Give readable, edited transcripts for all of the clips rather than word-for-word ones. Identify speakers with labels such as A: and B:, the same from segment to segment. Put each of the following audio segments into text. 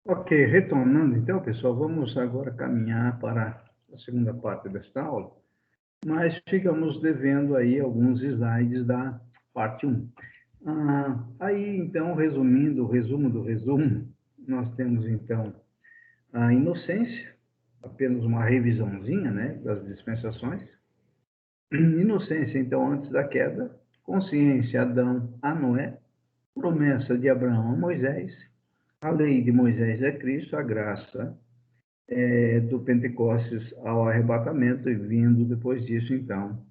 A: Ok, retornando então, pessoal, vamos agora caminhar para a segunda parte desta aula, mas ficamos devendo aí alguns slides da parte 1. Aí, então, resumindo, o resumo do resumo, nós temos, então, a inocência, apenas uma revisãozinha, né, das dispensações. Inocência, então, antes da queda, consciência, Adão a Noé, promessa de Abraão a Moisés, a lei de Moisés é Cristo, a graça do Pentecostes ao arrebatamento e vindo depois disso, então,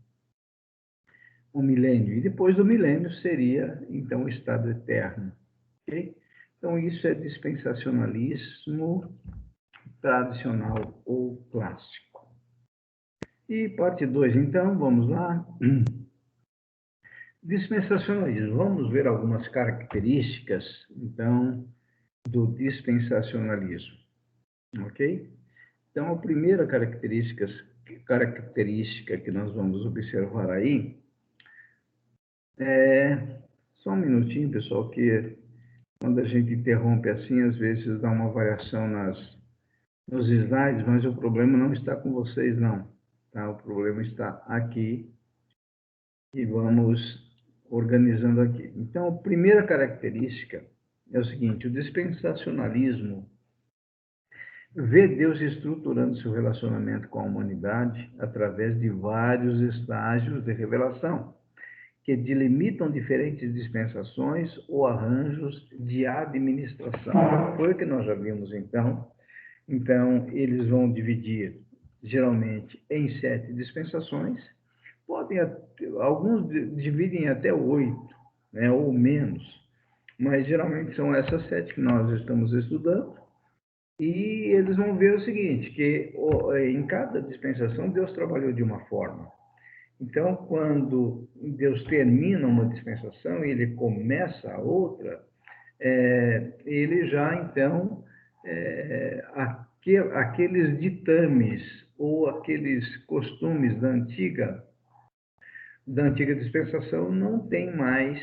A: o milênio. E depois do milênio seria, então, o estado eterno. Okay? Então, isso é dispensacionalismo tradicional ou clássico. E parte 2, então, vamos lá. Dispensacionalismo. Vamos ver algumas características, então, do dispensacionalismo. Ok? Então, a primeira característica que nós vamos observar aí só um minutinho, pessoal, que quando a gente interrompe assim, às vezes dá uma variação nos slides, mas o problema não está com vocês, não. Tá? O problema está aqui e vamos organizando aqui. Então, a primeira característica é o seguinte: o dispensacionalismo vê Deus estruturando seu relacionamento com a humanidade através de vários estágios de revelação, que delimitam diferentes dispensações ou arranjos de administração. Foi o que nós já vimos, então. Então, eles vão dividir, geralmente, em 7 dispensações. Alguns dividem até 8, né, ou menos, mas geralmente são essas 7 que nós estamos estudando. E eles vão ver o seguinte, que em cada dispensação Deus trabalhou de uma forma. Então, quando Deus termina uma dispensação e ele começa a outra, ele já, então, aqueles ditames ou aqueles costumes da antiga dispensação não tem mais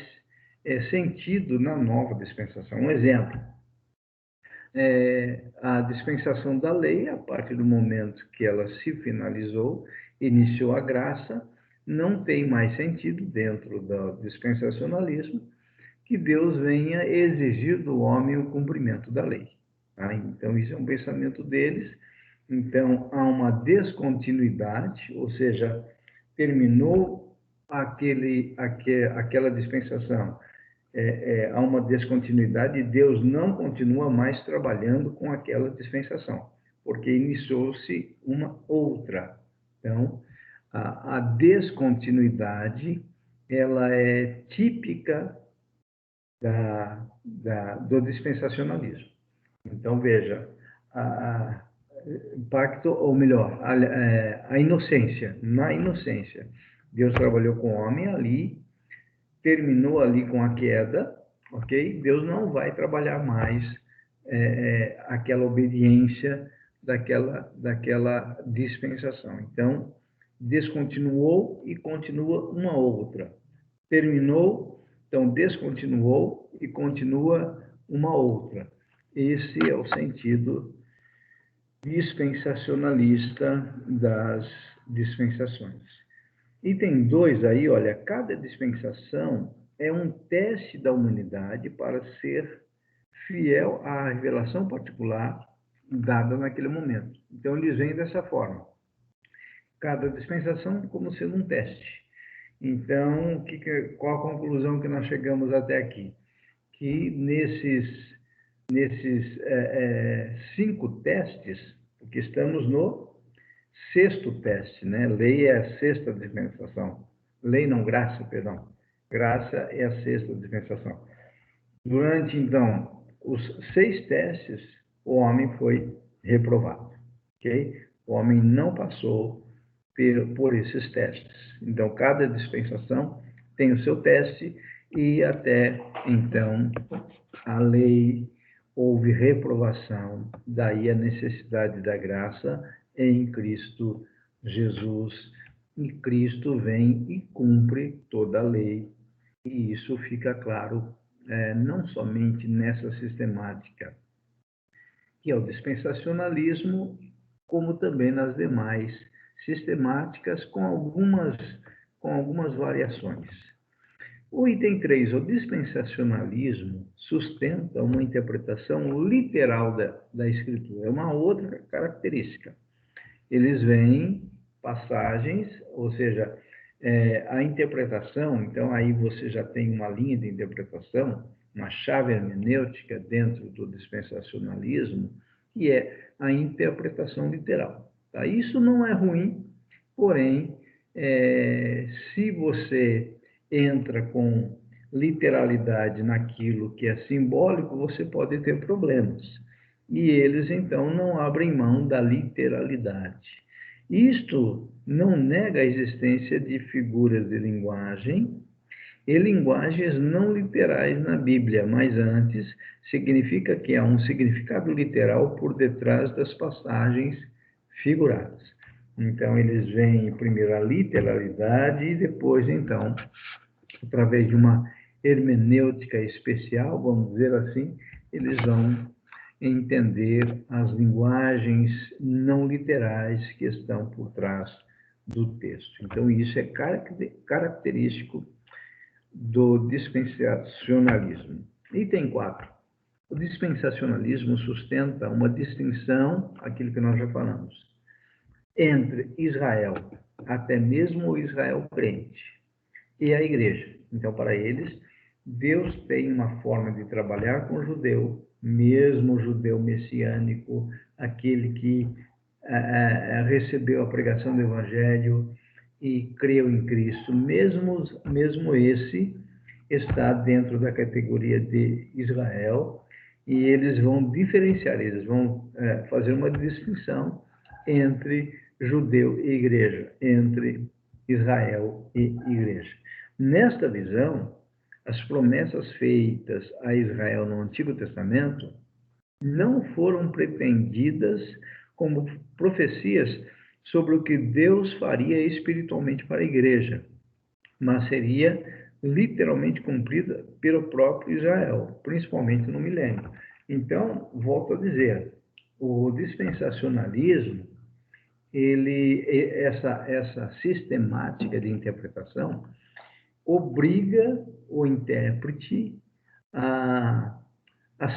A: sentido na nova dispensação. Um exemplo, a dispensação da lei, a partir do momento que ela se finalizou, iniciou a graça, não tem mais sentido dentro do dispensacionalismo que Deus venha exigir do homem o cumprimento da lei. Tá? Então, isso é um pensamento deles. Então, há uma descontinuidade, ou seja, terminou aquela dispensação, há uma descontinuidade e Deus não continua mais trabalhando com aquela dispensação, porque iniciou-se uma outra. Então, a descontinuidade ela é típica do dispensacionalismo. Então, veja, a pacto, ou melhor, a inocência. Na inocência, Deus trabalhou com o homem ali, terminou ali com a queda, ok? Deus não vai trabalhar mais aquela obediência daquela dispensação. Então, descontinuou e continua uma outra. Terminou, então descontinuou e continua uma outra. Esse é o sentido dispensacionalista das dispensações. Item 2 aí, olha, cada dispensação é um teste da humanidade para ser fiel à revelação particular dada naquele momento. Então, eles vêm dessa forma. Cada dispensação como sendo um teste. Então, qual a conclusão que nós chegamos até aqui? Que nesses 5 testes, porque estamos no 6º teste, né? Lei é a 6ª dispensação. Lei não, graça, perdão. Graça é a 6ª dispensação. Durante, então, os 6 testes, o homem foi reprovado, ok? O homem não passou por esses testes. Então, cada dispensação tem o seu teste e até, então, a lei houve reprovação, daí a necessidade da graça em Cristo Jesus. E Cristo vem e cumpre toda a lei. E isso fica claro não somente nessa sistemática que é o dispensacionalismo, como também nas demais sistemáticas, com algumas variações. O item 3, o dispensacionalismo, sustenta uma interpretação literal da Escritura. É uma outra característica. Eles veem passagens, ou seja, a interpretação, então aí você já tem uma linha de interpretação, uma chave hermenêutica dentro do dispensacionalismo, que é a interpretação literal. Tá? Isso não é ruim, porém, se você entra com literalidade naquilo que é simbólico, você pode ter problemas. E eles, então, não abrem mão da literalidade. Isto não nega a existência de figuras de linguagem e linguagens não literais na Bíblia, mas antes significa que há um significado literal por detrás das passagens figuradas. Então, eles veem primeiro a literalidade e depois, então, através de uma hermenêutica especial, vamos dizer assim, eles vão entender as linguagens não literais que estão por trás do texto. Então, isso é característico do dispensacionalismo. Item 4. O dispensacionalismo sustenta uma distinção, aquilo que nós já falamos, entre Israel, até mesmo o Israel crente, e a igreja. Então, para eles, Deus tem uma forma de trabalhar com o judeu, mesmo o judeu messiânico, aquele que recebeu a pregação do evangelho e creu em Cristo, mesmo esse está dentro da categoria de Israel, e eles vão diferenciar, eles vão fazer uma distinção entre judeu e igreja, entre Israel e igreja. Nesta visão, as promessas feitas a Israel no Antigo Testamento não foram pretendidas como profecias sobre o que Deus faria espiritualmente para a igreja, mas seria literalmente cumprida pelo próprio Israel, principalmente no milênio. Então, volto a dizer, o dispensacionalismo, essa sistemática de interpretação obriga o intérprete a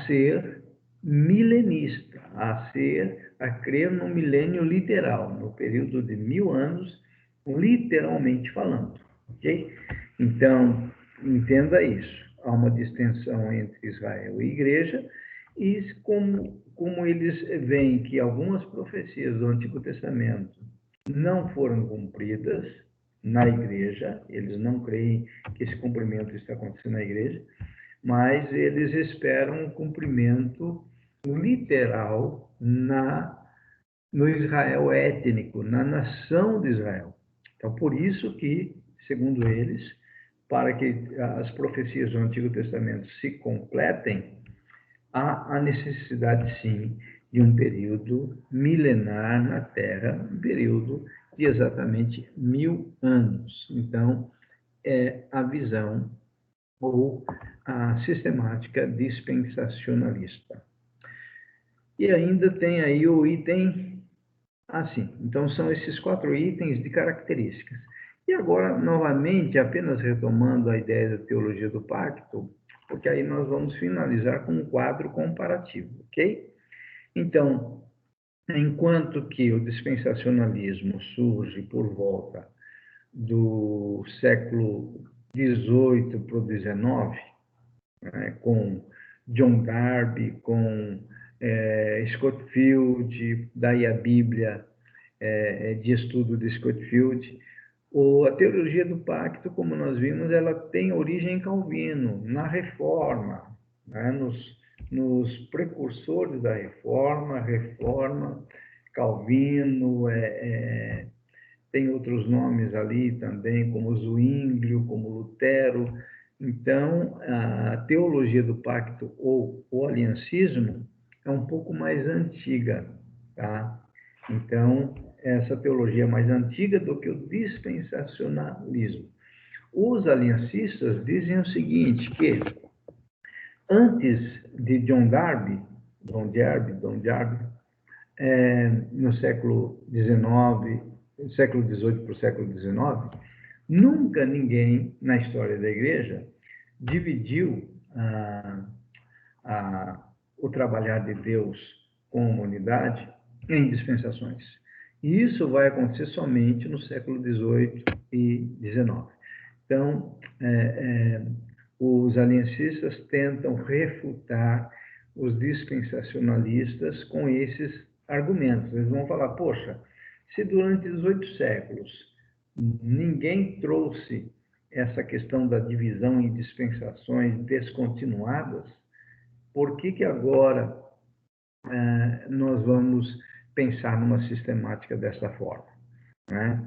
A: ser milenista, a crer no milênio literal, no período de 1000 anos, literalmente falando, ok? Então, entenda isso. Há uma distinção entre Israel e igreja, e como eles veem que algumas profecias do Antigo Testamento não foram cumpridas na igreja, eles não creem que esse cumprimento está acontecendo na igreja, mas eles esperam um cumprimento literal no Israel étnico, na nação de Israel. Então, por isso que, segundo eles, para que as profecias do Antigo Testamento se completem, há a necessidade, sim, de um período milenar na Terra, um período de exatamente 1000 anos. Então, é a visão ou a sistemática dispensacionalista. E ainda tem aí o item assim. Então, são esses 4 itens de características. E agora, novamente, apenas retomando a ideia da teologia do pacto, porque aí nós vamos finalizar com um quadro comparativo, ok? Então, enquanto que o dispensacionalismo surge por volta do século XVIII para o XIX, com John Darby, com Scofield, daí a Bíblia de estudo de Scofield. A teologia do pacto, como nós vimos, ela tem origem em Calvino, na Reforma, né? nos precursores da Reforma, Calvino, tem outros nomes ali também, como Zwinglio, como Lutero. Então, a teologia do pacto ou o aliancismo é um pouco mais antiga, tá? Então, essa teologia é mais antiga do que o dispensacionalismo. Os aliancistas dizem o seguinte, que antes de John Darby, Dom Darby, no século século XVIII para o século XIX, nunca ninguém na história da Igreja dividiu o trabalhar de Deus com a humanidade em dispensações. E isso vai acontecer somente no século XVIII e XIX. Então, os aliancistas tentam refutar os dispensacionalistas com esses argumentos. Eles vão falar, poxa, se durante 18 séculos ninguém trouxe essa questão da divisão em dispensações descontinuadas, por que agora nós vamos pensar numa sistemática dessa forma, né?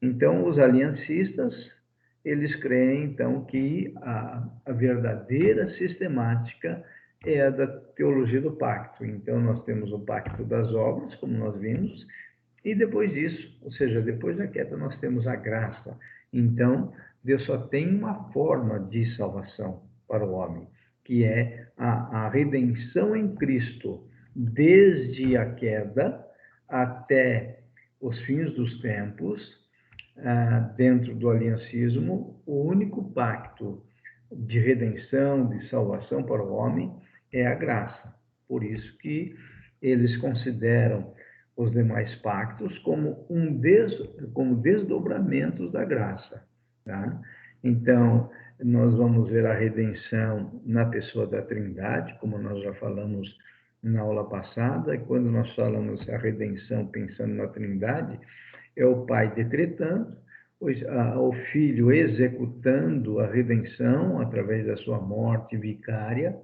A: Então, os aliancistas, eles creem, então, que a verdadeira sistemática é a da teologia do pacto. Então, nós temos o pacto das obras, como nós vimos, e depois disso, ou seja, depois da queda, nós temos a graça. Então, Deus só tem uma forma de salvação para o homem, que é a redenção em Cristo, desde a queda até os fins dos tempos, dentro do aliancismo, o único pacto de redenção, de salvação para o homem é a graça. Por isso que eles consideram os demais pactos como como desdobramentos da graça, tá? Então, nós vamos ver a redenção na pessoa da Trindade, como nós já falamos na aula passada, e quando nós falamos a redenção pensando na Trindade, é o Pai decretando, o Filho executando a redenção através da sua morte vicária,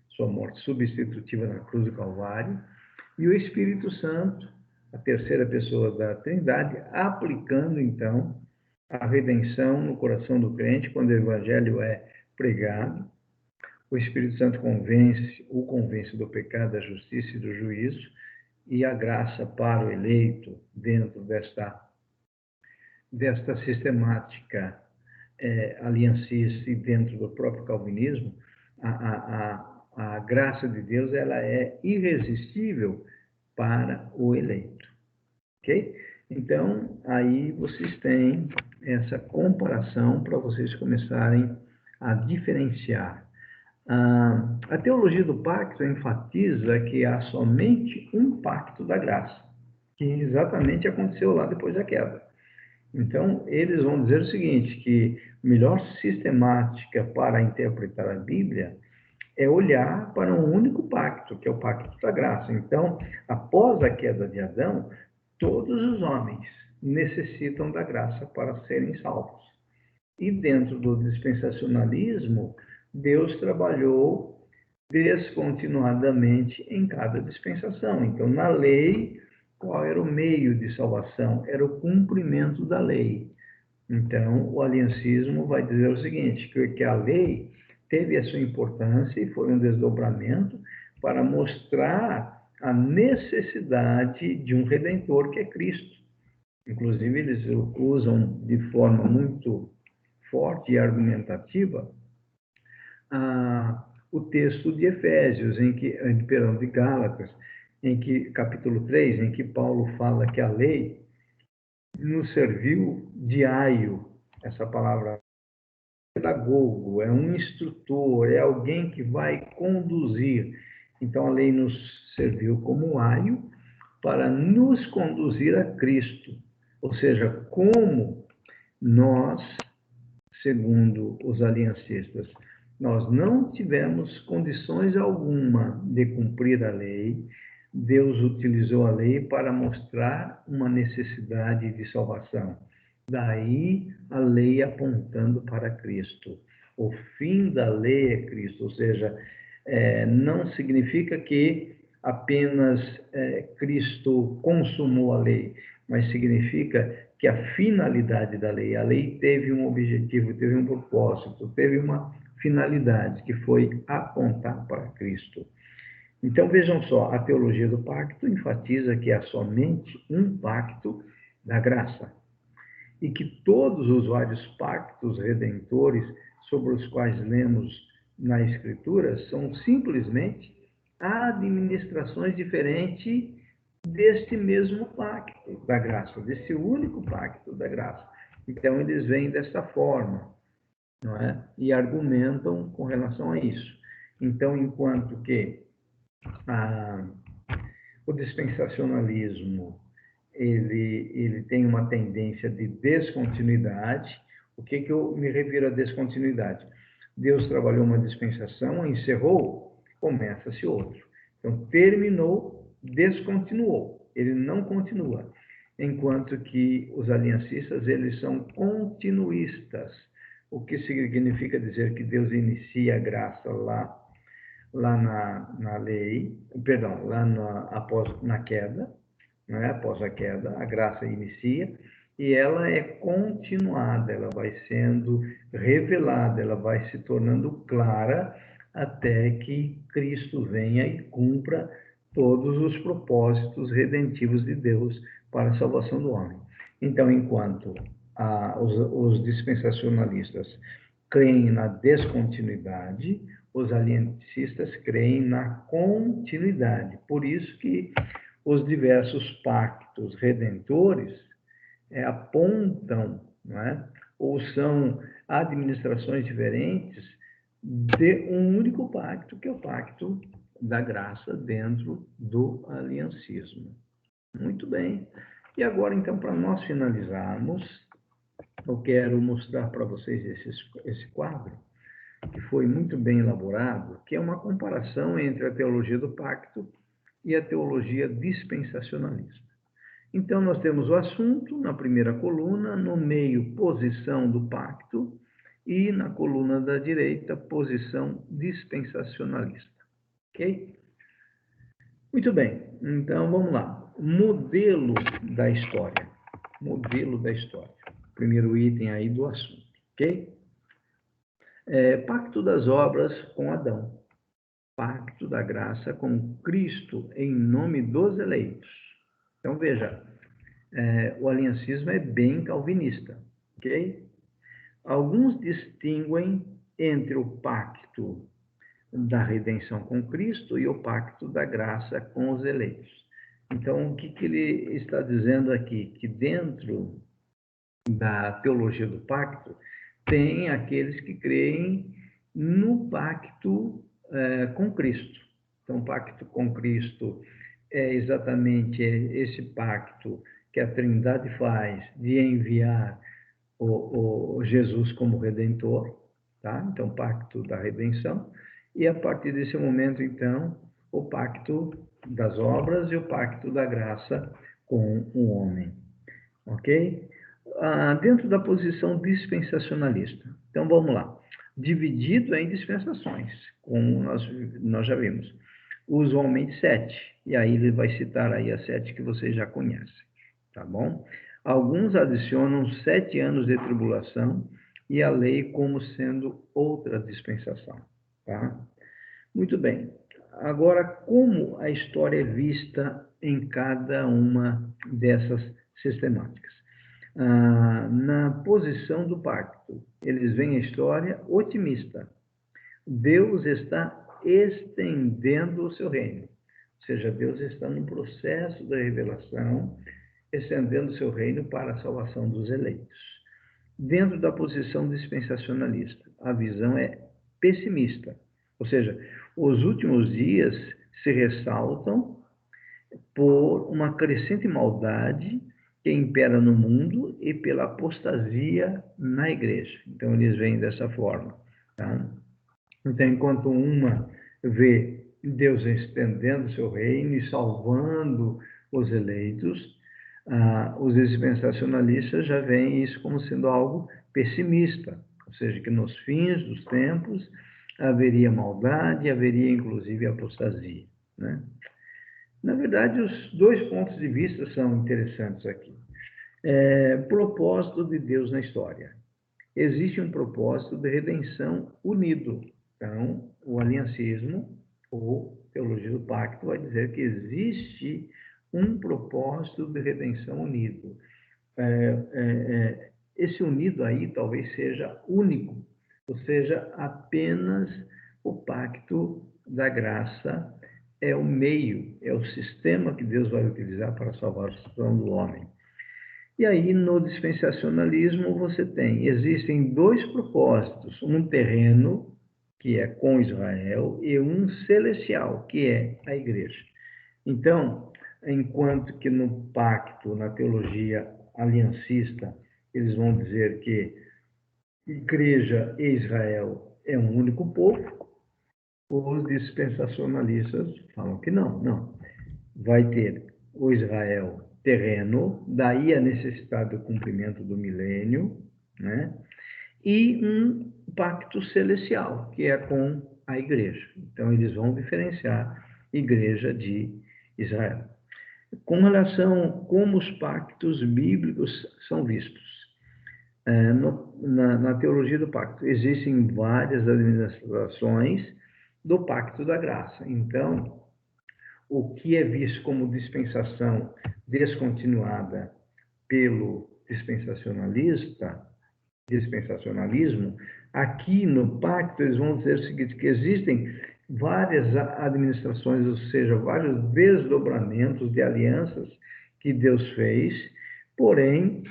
A: sua morte substitutiva na cruz do Calvário, e o Espírito Santo, a terceira pessoa da Trindade, aplicando, então, a redenção no coração do crente, quando o Evangelho é pregado. O Espírito Santo o convence do pecado, da justiça e do juízo, e a graça para o eleito dentro desta sistemática aliancista e dentro do próprio calvinismo, a graça de Deus ela é irresistível para o eleito. Ok? Então, aí vocês têm essa comparação para vocês começarem a diferenciar. A teologia do pacto enfatiza que há somente um pacto da graça, que exatamente aconteceu lá depois da queda. Então, eles vão dizer o seguinte, que a melhor sistemática para interpretar a Bíblia é olhar para um único pacto, que é o pacto da graça. Então, após a queda de Adão, todos os homens necessitam da graça para serem salvos. E dentro do dispensacionalismo, Deus trabalhou descontinuadamente em cada dispensação. Então, na lei, qual era o meio de salvação? Era o cumprimento da lei. Então, o aliancismo vai dizer o seguinte, que a lei teve a sua importância e foi um desdobramento para mostrar a necessidade de um redentor que é Cristo. Inclusive, eles usam de forma muito forte e argumentativa o texto de Efésios, de Gálatas, capítulo 3, em que Paulo fala que a lei nos serviu de aio. Essa palavra pedagogo, é um instrutor, é alguém que vai conduzir. Então, a lei nos serviu como aio para nos conduzir a Cristo. Ou seja, como nós, segundo os aliancistas, nós não tivemos condições alguma de cumprir a lei, Deus utilizou a lei para mostrar uma necessidade de salvação. Daí a lei apontando para Cristo. O fim da lei é Cristo, ou seja, não significa que apenas Cristo consumou a lei, mas significa que a finalidade da lei, a lei teve um objetivo, teve um propósito, teve uma finalidade, que foi apontar para Cristo. Então, vejam só, a teologia do pacto enfatiza que há somente um pacto da graça e que todos os vários pactos redentores sobre os quais lemos na Escritura são simplesmente administrações diferentes deste mesmo pacto da graça, desse único pacto da graça. Então, eles vêm dessa forma, não é? E argumentam com relação a isso. Então, enquanto que o dispensacionalismo ele tem uma tendência de descontinuidade. O que eu me refiro a descontinuidade? Deus trabalhou uma dispensação, encerrou, começa-se outro. Então, terminou, descontinuou. Ele não continua. Enquanto que os aliancistas, eles são continuistas. O que significa dizer que Deus inicia a graça lá na lei, perdão, após na queda, né? Após a queda, a graça inicia e ela é continuada, ela vai sendo revelada, ela vai se tornando clara até que Cristo venha e cumpra todos os propósitos redentivos de Deus para a salvação do homem. Então, enquanto os dispensacionalistas creem na descontinuidade, os aliancistas creem na continuidade. Por isso que os diversos pactos redentores apontam, não é? Ou são administrações diferentes de um único pacto, que é o pacto da graça dentro do aliancismo. Muito bem. E agora, então, para nós finalizarmos, eu quero mostrar para vocês esse quadro, que foi muito bem elaborado, que é uma comparação entre a teologia do pacto e a teologia dispensacionalista. Então, nós temos o assunto na primeira coluna, no meio, posição do pacto, e na coluna da direita, posição dispensacionalista. Ok? Muito bem, então vamos lá. Modelo da história. Modelo da história. Primeiro item aí do assunto. Ok? Pacto das obras com Adão. Pacto da graça com Cristo em nome dos eleitos. Então, veja, o aliancismo é bem calvinista, ok? Alguns distinguem entre o pacto da redenção com Cristo e o pacto da graça com os eleitos. Então, o que ele está dizendo aqui? Que dentro da teologia do pacto, tem aqueles que creem no pacto com Cristo. Então, o pacto com Cristo é exatamente esse pacto que a Trindade faz de enviar o Jesus como Redentor, tá? Então, pacto da redenção. E a partir desse momento, então, o pacto das obras e o pacto da graça com o homem. Ok? Dentro da posição dispensacionalista. Então, vamos lá. Dividido em dispensações, como nós já vimos. Usualmente 7. E aí ele vai citar aí as 7 que vocês já conhecem. Tá bom? Alguns adicionam 7 anos de tribulação e a lei como sendo outra dispensação. Tá? Muito bem. Agora, como a história é vista em cada uma dessas sistemáticas? Na posição do pacto, eles veem a história otimista. Deus está estendendo o seu reino. Ou seja, Deus está no processo da revelação, estendendo o seu reino para a salvação dos eleitos. Dentro da posição dispensacionalista, a visão é pessimista. Ou seja, os últimos dias se ressaltam por uma crescente maldade que impera no mundo e pela apostasia na igreja. Então, eles veem dessa forma. Tá? Então, enquanto uma vê Deus estendendo seu reino e salvando os eleitos, os dispensacionalistas já veem isso como sendo algo pessimista, ou seja, que nos fins dos tempos haveria maldade, haveria inclusive apostasia. Né? Na verdade, os dois pontos de vista são interessantes aqui. Propósito de Deus na história. Existe um propósito de redenção unido. Então, o aliancismo, ou teologia do pacto, vai dizer que existe um propósito de redenção unido. Esse unido aí talvez seja único, ou seja, apenas o pacto da graça é o meio, é o sistema que Deus vai utilizar para a salvação do homem. E aí, no dispensacionalismo, existem dois propósitos, um terreno, que é com Israel, e um celestial, que é a igreja. Então, enquanto que no pacto, na teologia aliancista, eles vão dizer que igreja e Israel é um único povo, os dispensacionalistas falam que não. Vai ter o Israel terreno, daí a necessidade do cumprimento do milênio, né? E um pacto celestial, que é com a igreja. Então, eles vão diferenciar igreja de Israel. Com relação a como os pactos bíblicos são vistos, na teologia do pacto, existem várias administrações do pacto da graça. Então, o que é visto como dispensação descontinuada pelo dispensacionalismo, aqui no pacto eles vão dizer o seguinte, que existem várias administrações, ou seja, vários desdobramentos de alianças que Deus fez, porém,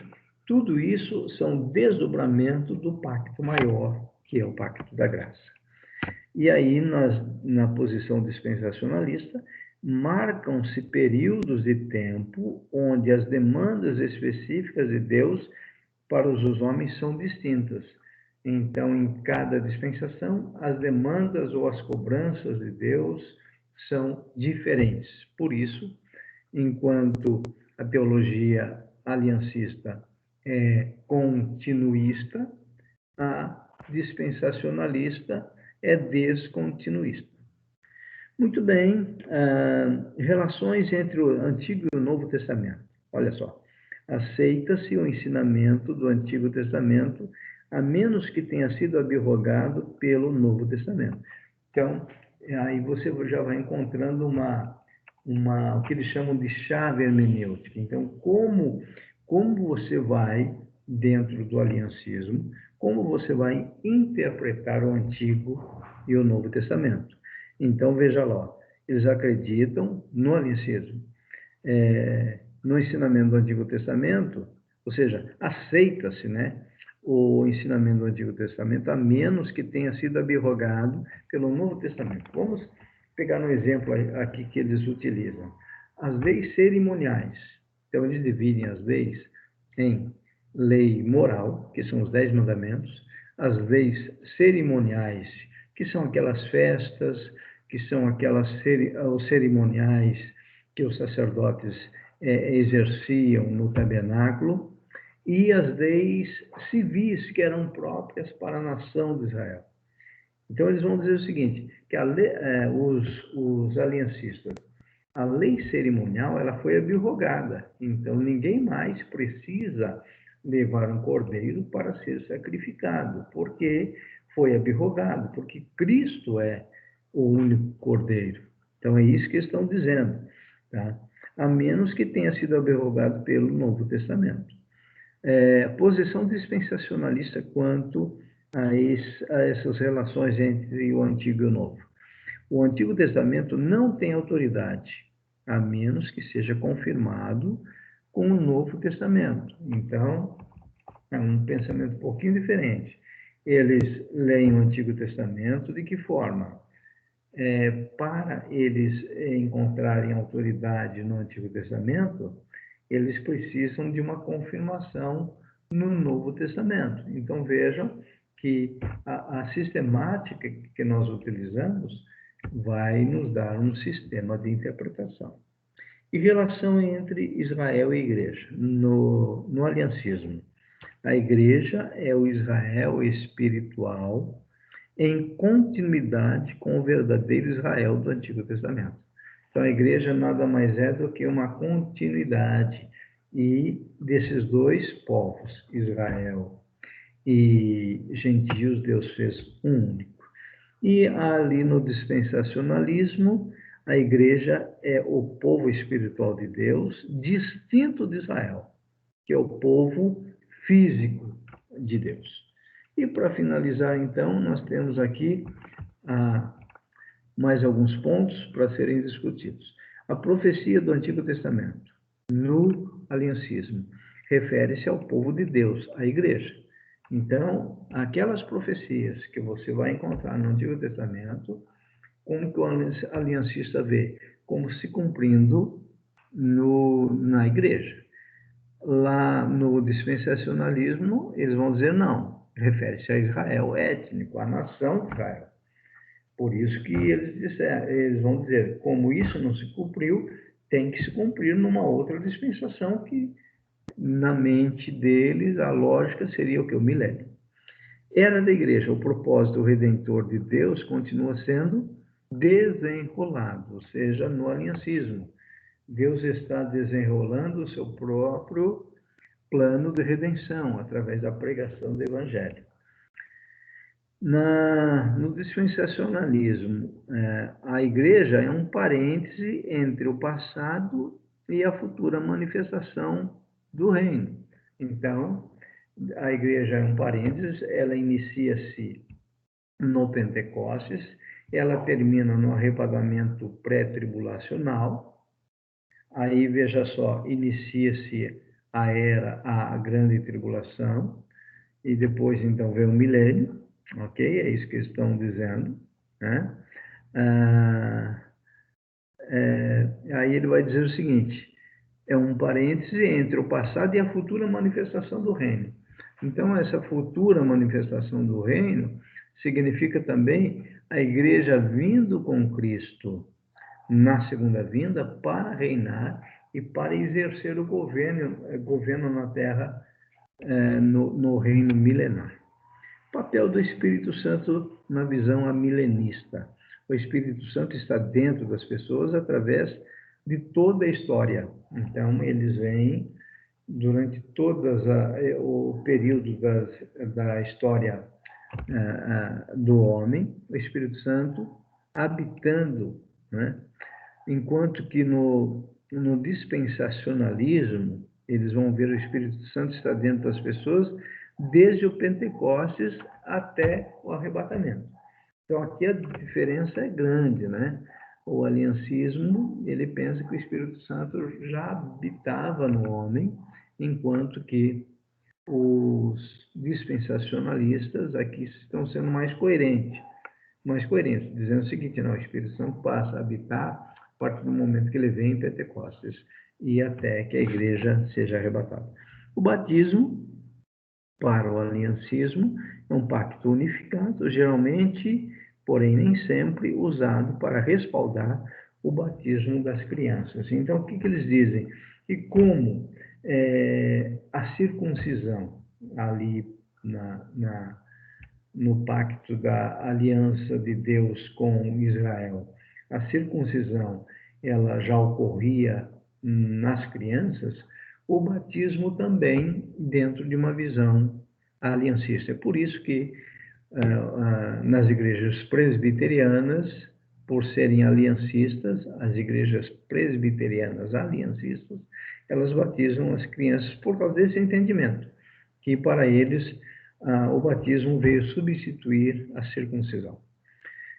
A: tudo isso são desdobramentos do pacto maior, que é o pacto da graça. E aí, na posição dispensacionalista, marcam-se períodos de tempo onde as demandas específicas de Deus para os homens são distintas. Então, em cada dispensação, as demandas ou as cobranças de Deus são diferentes. Por isso, enquanto a teologia aliancista é continuista, a dispensacionalista é descontinuista. Muito bem, relações entre o Antigo e o Novo Testamento. Olha só, aceita-se o ensinamento do Antigo Testamento, a menos que tenha sido abrogado pelo Novo Testamento. Então, aí você já vai encontrando o que eles chamam de chave hermenêutica. Então, como você vai, dentro do aliancismo, como você vai interpretar o Antigo e o Novo Testamento. Então, veja lá, eles acreditam no aliancismo, no ensinamento do Antigo Testamento, ou seja, aceita-se, né, o ensinamento do Antigo Testamento, a menos que tenha sido abrogado pelo Novo Testamento. Vamos pegar um exemplo aqui que eles utilizam. As leis cerimoniais. Então, eles dividem as leis em lei moral, que são os 10 mandamentos, as leis cerimoniais, que são aquelas festas, que são os cerimoniais que os sacerdotes exerciam no tabernáculo, e as leis civis, que eram próprias para a nação de Israel. Então, eles vão dizer o seguinte, que os aliancistas, a lei cerimonial ela foi abrogada, então ninguém mais precisa levar um cordeiro para ser sacrificado, porque foi abrogado, porque Cristo é o único cordeiro. Então, é isso que estão dizendo, tá? A menos que tenha sido abrogado pelo Novo Testamento. Posição dispensacionalista quanto a essas relações entre o Antigo e o Novo. O Antigo Testamento não tem autoridade, a menos que seja confirmado com o Novo Testamento. Então, é um pensamento um pouquinho diferente. Eles leem o Antigo Testamento de que forma? Para eles encontrarem autoridade no Antigo Testamento, eles precisam de uma confirmação no Novo Testamento. Então, vejam que a sistemática que nós utilizamos vai nos dar um sistema de interpretação. E relação entre Israel e igreja, no aliancismo. A igreja é o Israel espiritual em continuidade com o verdadeiro Israel do Antigo Testamento. Então, a igreja nada mais é do que uma continuidade e desses dois povos, Israel e gentios, Deus fez um único. E ali no dispensacionalismo, a igreja é o povo espiritual de Deus, distinto de Israel, que é o povo físico de Deus. E para finalizar, então, nós temos aqui mais alguns pontos para serem discutidos. A profecia do Antigo Testamento, no aliancismo, refere-se ao povo de Deus, à igreja. Então, aquelas profecias que você vai encontrar no Antigo Testamento, como que o aliancista vê? Como se cumprindo na igreja. Lá no dispensacionalismo, eles vão dizer não, refere-se a Israel étnico, a nação de Israel. Por isso que eles vão dizer, como isso não se cumpriu, tem que se cumprir numa outra dispensação que, na mente deles, a lógica seria o que? O milênio. Era da igreja, o propósito redentor de Deus continua sendo desenrolado, ou seja, no aliancismo. Deus está desenrolando o seu próprio plano de redenção através da pregação do Evangelho. No dispensacionalismo, a igreja é um parêntese entre o passado e a futura manifestação do reino. Então, a igreja é um parêntese, ela inicia-se no Pentecostes, ela termina no arrebatamento pré-tribulacional. Aí, veja só, inicia-se a grande tribulação, e depois, então, vem o milênio, ok? É isso que eles estão dizendo, né? Aí ele vai dizer o seguinte, é um parêntese entre o passado e a futura manifestação do reino. Então, essa futura manifestação do reino significa também a igreja vindo com Cristo na segunda vinda para reinar e para exercer o governo na terra, no reino milenar. Papel do Espírito Santo na visão amilenista. O Espírito Santo está dentro das pessoas através de toda a história. Então, eles vêm durante todo o período da história do homem, o Espírito Santo habitando, né? Enquanto que no dispensacionalismo, eles vão ver o Espírito Santo está dentro das pessoas desde o Pentecostes até o arrebatamento. Então, aqui a diferença é grande, né? O aliancismo, ele pensa que o Espírito Santo já habitava no homem, enquanto que os dispensacionalistas aqui estão sendo mais coerentes, dizendo o seguinte, não, o Espírito Santo passa a habitar a partir do momento que ele vem em Pentecostes e até que a igreja seja arrebatada. O batismo, para o aliancismo, é um pacto unificado, geralmente, porém nem sempre, usado para respaldar o batismo das crianças. Então, o que eles dizem? Que como a circuncisão ali no pacto da aliança de Deus com Israel, a circuncisão ela já ocorria nas crianças, o batismo também dentro de uma visão aliancista. É por isso que nas igrejas presbiterianas, por serem aliancistas, as igrejas presbiterianas aliancistas, elas batizam as crianças por causa desse entendimento, que para eles o batismo veio substituir a circuncisão.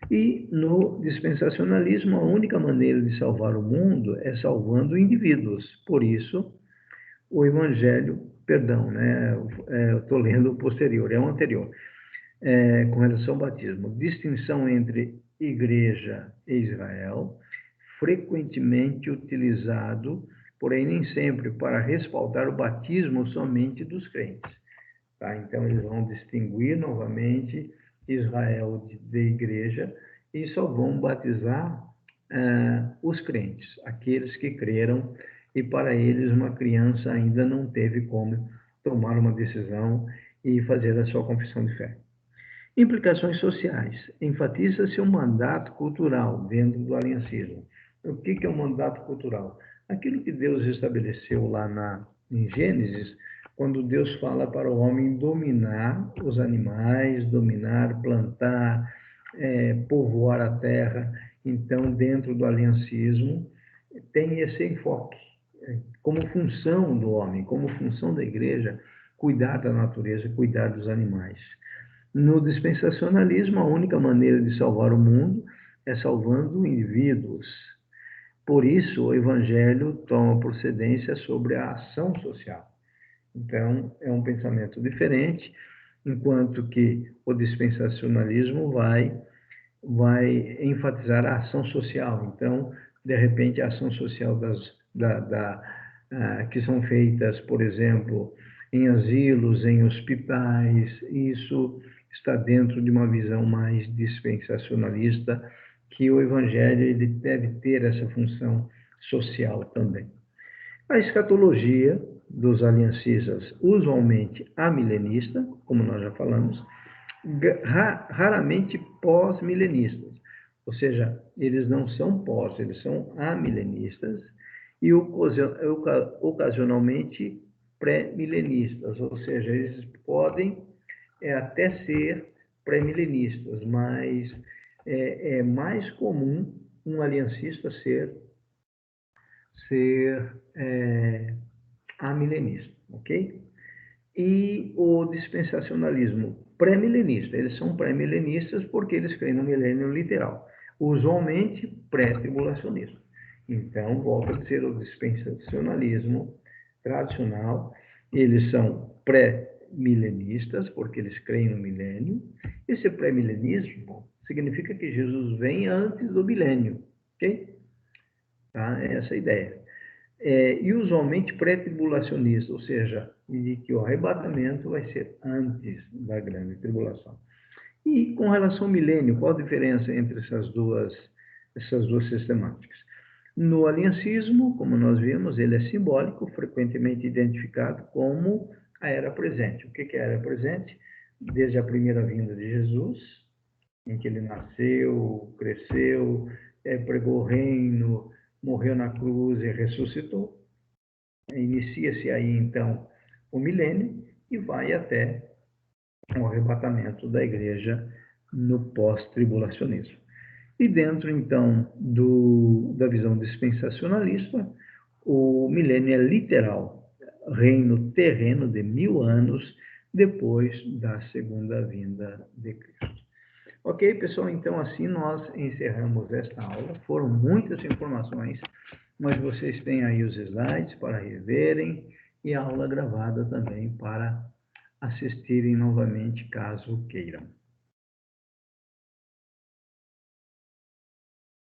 A: E no dispensacionalismo, a única maneira de salvar o mundo é salvando indivíduos. Por isso, o evangelho, eu estou lendo o posterior, é o anterior, com relação ao batismo. Distinção entre igreja e Israel, frequentemente utilizado, porém nem sempre, para respaldar o batismo somente dos crentes. Tá? Então, eles vão distinguir novamente Israel de igreja e só vão batizar os crentes, aqueles que creram, e para eles uma criança ainda não teve como tomar uma decisão e fazer a sua confissão de fé. Implicações sociais. Enfatiza-se o mandato cultural dentro do aliancismo. O que é o mandato cultural? Aquilo que Deus estabeleceu lá em Gênesis, quando Deus fala para o homem dominar os animais, dominar, plantar, povoar a terra. Então, dentro do aliancismo, tem esse enfoque. Como função do homem, como função da igreja, cuidar da natureza, cuidar dos animais. No dispensacionalismo, a única maneira de salvar o mundo é salvando indivíduos. Por isso, o Evangelho toma procedência sobre a ação social. Então, é um pensamento diferente, enquanto que o dispensacionalismo vai enfatizar a ação social. Então, de repente, a ação social que são feitas, por exemplo, em asilos, em hospitais, isso está dentro de uma visão mais dispensacionalista, que o Evangelho ele deve ter essa função social também. A escatologia dos aliancistas, usualmente amilenista, como nós já falamos, raramente pós-milenistas, ou seja, eles não são pós, eles são amilenistas e ocasionalmente pré-milenistas, ou seja, eles podem até ser pré-milenistas, mas é mais comum um aliancista ser amilenista, ok? E o dispensacionalismo pré-milenista. Eles são pré-milenistas porque eles creem no milênio literal, usualmente pré-tribulacionista. Então, volta a dizer, o dispensacionalismo tradicional, eles são pré-milenistas porque eles creem no milênio. Esse pré-milenismo significa que Jesus vem antes do milênio, ok? Tá? Essa é a ideia. E usualmente pré-tribulacionista, ou seja, de que o arrebatamento vai ser antes da grande tribulação. E com relação ao milênio, qual a diferença entre essas duas sistemáticas? No aliancismo, como nós vimos, ele é simbólico, frequentemente identificado como a era presente. O que é a era presente? Desde a primeira vinda de Jesus, em que ele nasceu, cresceu, pregou o reino, morreu na cruz e ressuscitou. Inicia-se aí, então, o milênio e vai até o arrebatamento da igreja no pós-tribulacionismo. E dentro, então, da visão dispensacionalista, o milênio é literal, reino terreno de 1000 anos depois da segunda vinda de Cristo. Ok, pessoal? Então, assim nós encerramos esta aula. Foram muitas informações, mas vocês têm aí os slides para reverem e a aula gravada também para assistirem novamente, caso queiram.